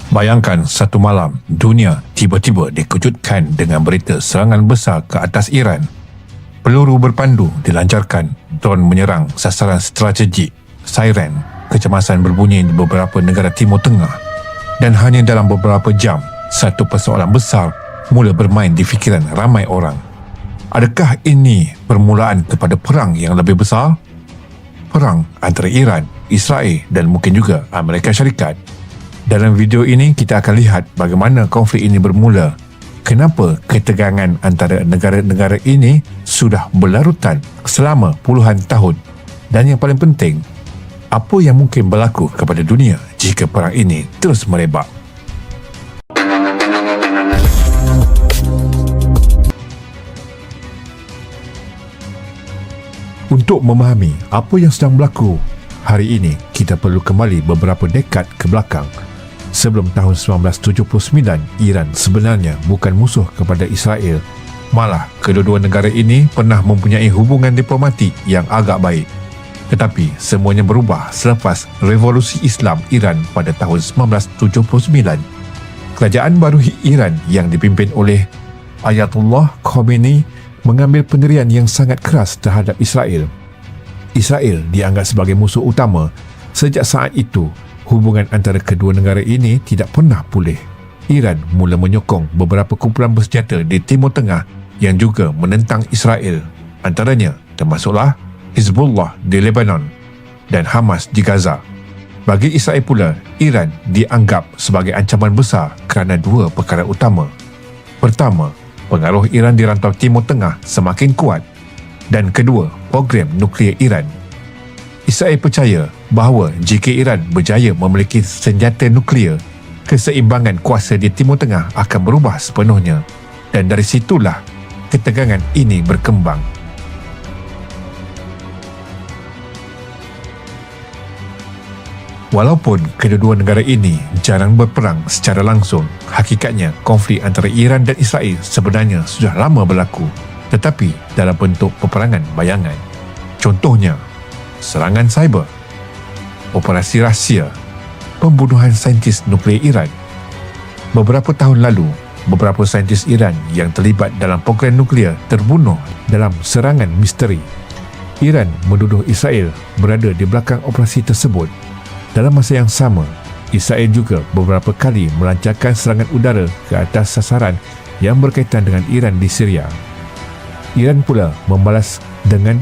Bayangkan satu malam, dunia tiba-tiba dikejutkan dengan berita serangan besar ke atas Iran. Peluru berpandu dilancarkan, drone menyerang sasaran strategik, siren kecemasan berbunyi di beberapa negara Timur Tengah. Dan hanya dalam beberapa jam, satu persoalan besar mula bermain di fikiran ramai orang. Adakah ini permulaan kepada perang yang lebih besar? Perang antara Iran, Israel dan mungkin juga Amerika Syarikat. Dalam video ini kita akan lihat bagaimana konflik ini bermula, kenapa ketegangan antara negara-negara ini sudah berlarutan selama puluhan tahun, dan yang paling penting, apa yang mungkin berlaku kepada dunia jika perang ini terus merebak. Untuk memahami apa yang sedang berlaku hari ini, kita perlu kembali beberapa dekad ke belakang. Sebelum tahun 1979, Iran sebenarnya bukan musuh kepada Israel. Malah, kedua-dua negara ini pernah mempunyai hubungan diplomatik yang agak baik. Tetapi, semuanya berubah selepas Revolusi Islam Iran pada tahun 1979. Kerajaan baru Iran yang dipimpin oleh Ayatollah Khomeini mengambil pendirian yang sangat keras terhadap Israel. Israel dianggap sebagai musuh utama. Sejak saat itu, hubungan antara kedua negara ini tidak pernah pulih. Iran mula menyokong beberapa kumpulan bersenjata di Timur Tengah yang juga menentang Israel. Antaranya termasuklah Hizbullah di Lebanon dan Hamas di Gaza. Bagi Israel pula, Iran dianggap sebagai ancaman besar kerana dua perkara utama. Pertama, pengaruh Iran di rantau Timur Tengah semakin kuat. Dan kedua, program nuklear Iran. Israel percaya bahawa jika Iran berjaya memiliki senjata nuklear, keseimbangan kuasa di Timur Tengah akan berubah sepenuhnya, dan dari situlah ketegangan ini berkembang. Walaupun kedua-dua negara ini jarang berperang secara langsung, hakikatnya konflik antara Iran dan Israel sebenarnya sudah lama berlaku, tetapi dalam bentuk peperangan bayangan. Contohnya, serangan cyber, operasi rahsia, pembunuhan saintis nuklear Iran. Beberapa tahun lalu, beberapa saintis Iran yang terlibat dalam program nuklear terbunuh dalam serangan misteri. Iran menuduh Israel berada di belakang operasi tersebut. Dalam masa yang sama, Israel juga beberapa kali melancarkan serangan udara ke atas sasaran yang berkaitan dengan Iran di Syria. Iran pula membalas dengan